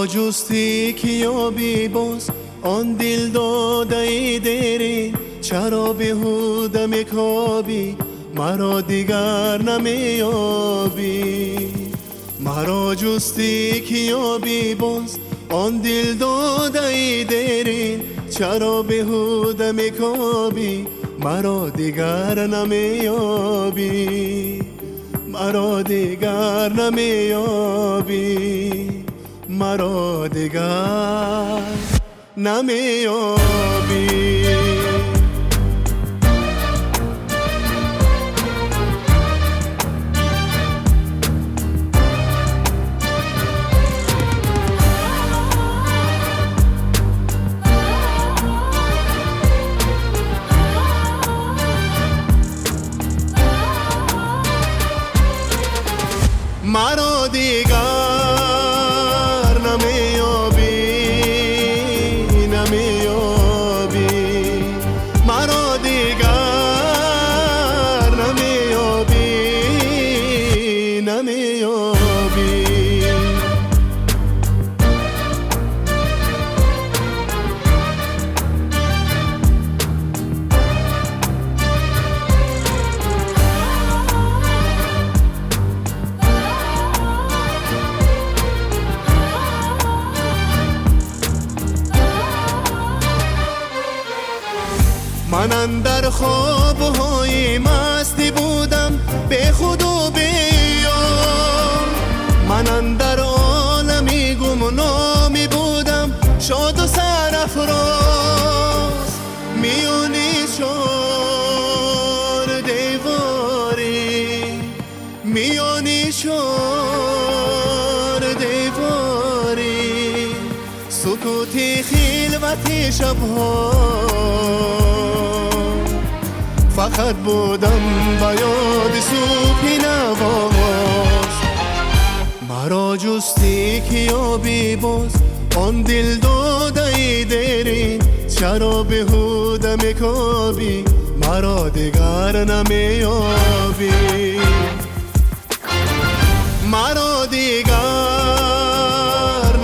جستی که یابی باز آن دل داده ای دیرین، چرا بیهوده میکابی مرا دیگر نمیابی. مرا جستی که یابی باز آن دل داده ای دیرین، چرا بیهوده میکابی مرا دیگر نمیابی. مرا دیگر نمیابی، مرا دیگر نمیابی. مرا دیگر نمیابی، نمیابی. مرا دیگر نمیابی، نمیابی. من اندر خوابهای مستی بودم به خود و به یار، من اندر عالمی گمنامی بودم شاد و سرافراز. میانی چار دیواری، میانی چار دیواری، سکوتی خلوتی شبها فقط بودم با یاد صبحی نواز. مرا جستی که یابی باز آن دل داده ای دیرین، چرا بیهوده میکابی مرا دیگر نمیابی. مرا دیگر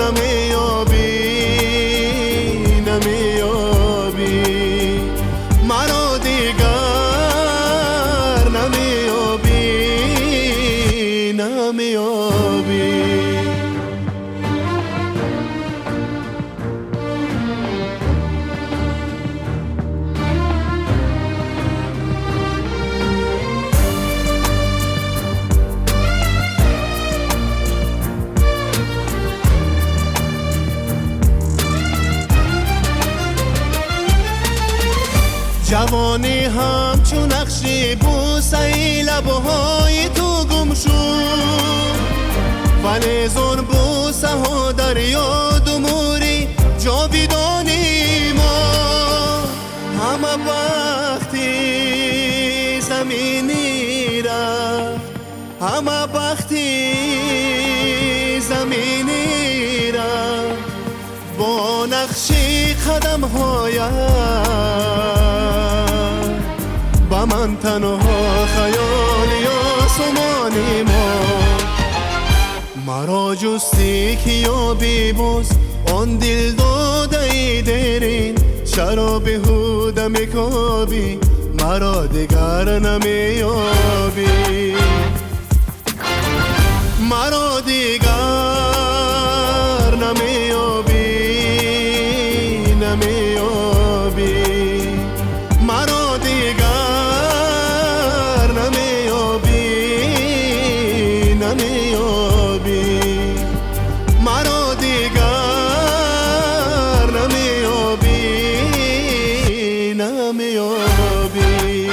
نمیابی، نمیابی. مرا دیگر نمیابی. جوانی همچون نقشی بوسه لبهای تو گم شد، ولی زون بوسه ها در یاد و موری جاویدانی ما. همه وقتی زمینی رفت، همه وقتی زمینی رفت، با نقشی قدم هایت با من تنها خیالی آسمانی ما. مرا جستی که یابی باز آن دل داده ای دیرین، چرا بیهوده میکابی مرا دیگر نمیابی. مرا دیگر نمیابی، نمیابی. مرا دیگر نمیابی، نمیابی. مرا دیگر نمیابی، نمیابی.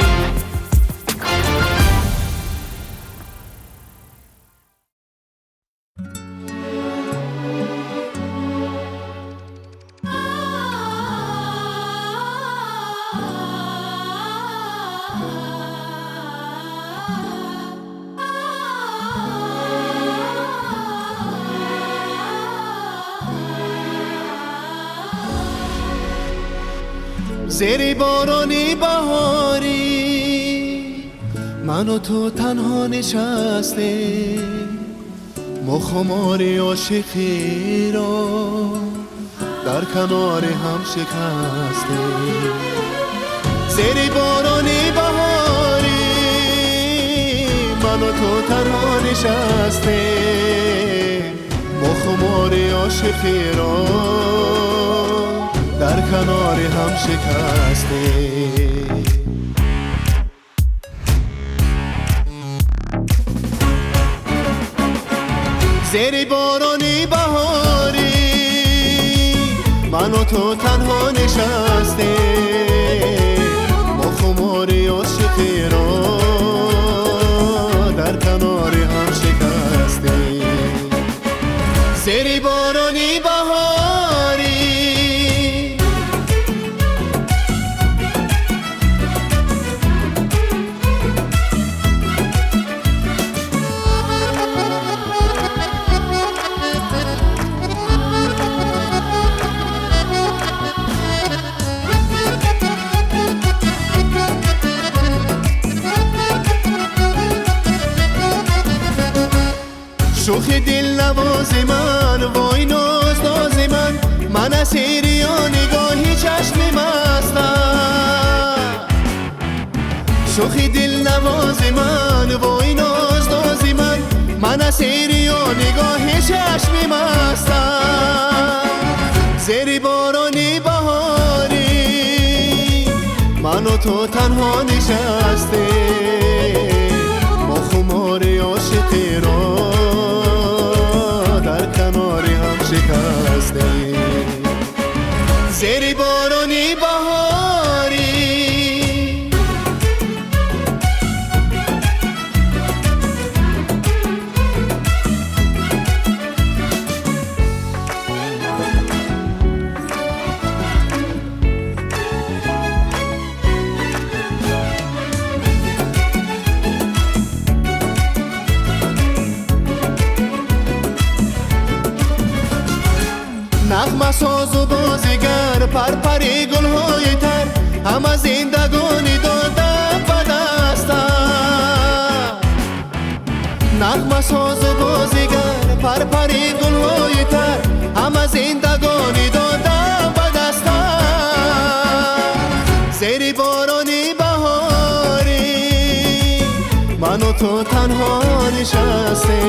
زیر بارانی بهاری من و تو تنها نشسته، مخماری عاشقی را در کنار هم شکسته، زیر بارانی بهاری من و تو تنها نشسته، مخماری عاشقی را در کنار هم شکسته. زیر بارانی بهاری من و تو تنها نشسته، مخماری عاشقی را در کنار هم شکسته. زیر بارانی بهاری شوخ دل نواز من، وای ناز ناز من اسیری و نگاهی چشم مستم. شوخ دل نواز من، وای ناز ناز من اسیری و نگاهی چشم مستم. زیر بارانی بهاری من و تو تنها نشسته، مخماری عاشقی را در کنار هم شکسته. زیر بارانی بهاری نغمه ساز و بازیگر، پرپری گلهای تر همه زندگانی دادم به دستم. نغمه ساز و بازیگر، پرپری گلهای تر همه زندگانی دادم به دستم. زیر بارانی بهاری من و تو تنها نشسته،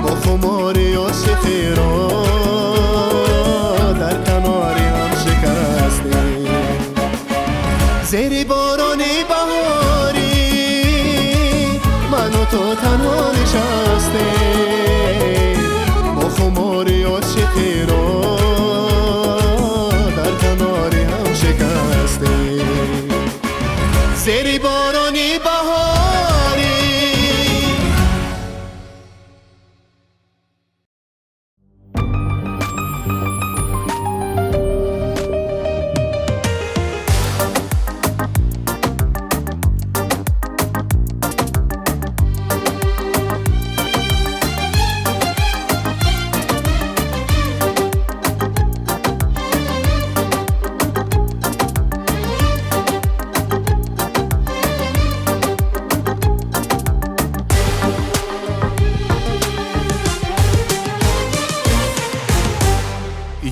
مخماری عاشقی را در کناری هم شکسته. زیر بارانی بهاری من و تو تنها نشسته، مخماری عاشقی را در کناری هم شکسته. زیر بارانی بهاری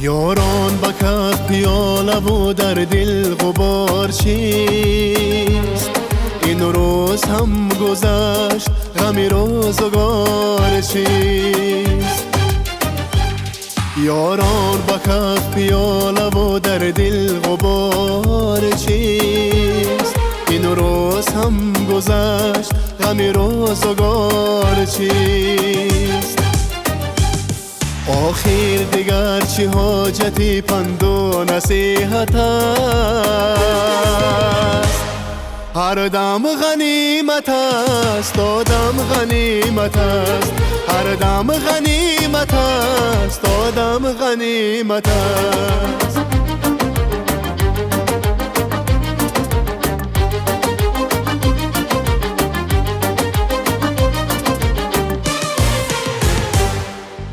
یاران با کف پیاله و در دل غبار چیست؟ این روز هم گذشت غم روزگار چیست؟ یاران با کف پیاله و در دل غبار چیست؟ این روز هم گذشت غم روزگار چیست؟ آخر دیگر چه حاجتی پند و نصیحت است؟ هر دم غنیمت است، آدم غنیمت است. هر دم غنیمت است، آدم غنیمت است.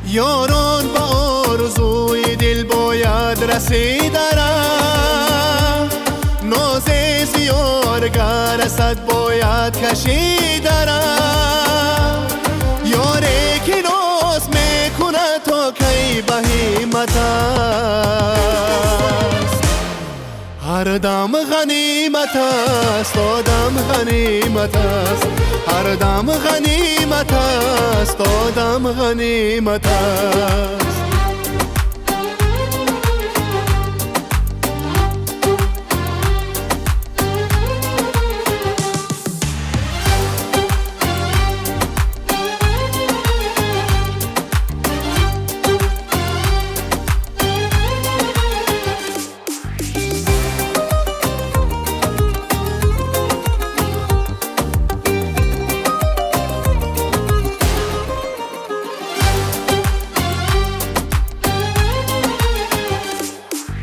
یاران با آرزوی دل باید رسیده ره، ناز زیارگر صد باید کشیده ره. یاری که بهیمت است. هر دم غنیمت است، آدم غنیمت است. هر دم غنیمت است، آدم غنیمت است.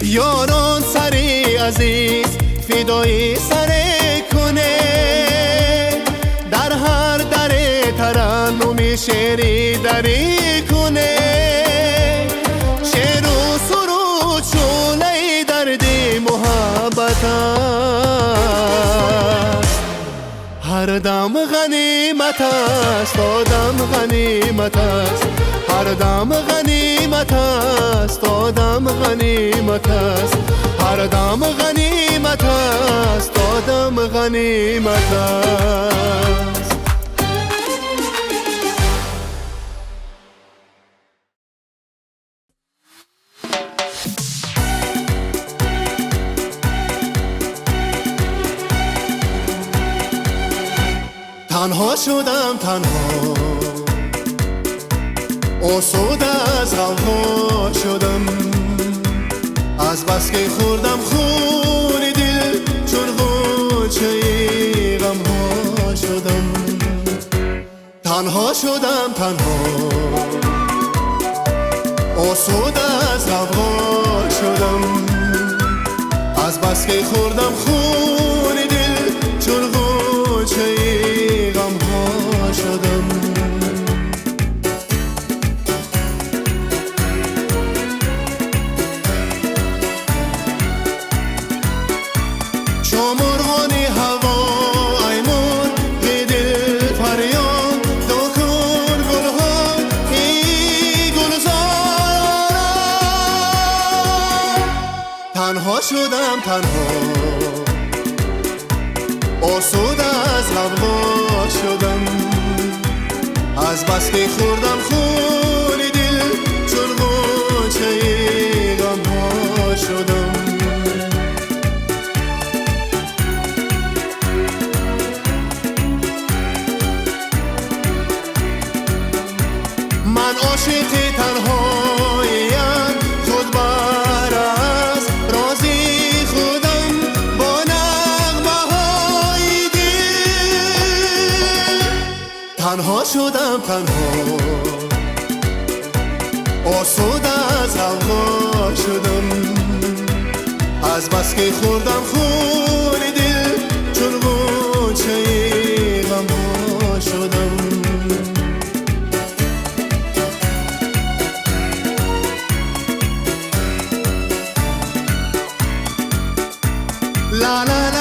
یاران سری عزیز فدای سر کنه، در هر در ترنم شعری دری کنه. شعر و سرود شعله درد محبت است. هر دم غنیمت است، آدم غنیمت است. هر دم غنیمت است، آدم غنیمت است. هر دم غنیمت است، آدم غنیمت است. تنها شدم تنها، آسوده از غمها شدم. از بس که خوردم خون دل، چون غنچه غمها شدم. تنها شدم تنها، آسوده از غمها شدم. از بس که خوردم خون دل، چون غنچه غمها شدم. مرغان هوا ای مرغ دل فریاد، دکن گلها ای گلزار. تنها شدم تنها، آسوده از غمها شدم. از بس که خوردم خون دل، چون غنچه غمها شدم. من عاشق تنهاییم، خود برست رازی خودم با نغمه های دل. تنها شدم تنها، آسوده از غمها شدم. از بس که خوردم خون دل، چون غنچه غمها شدم. La la la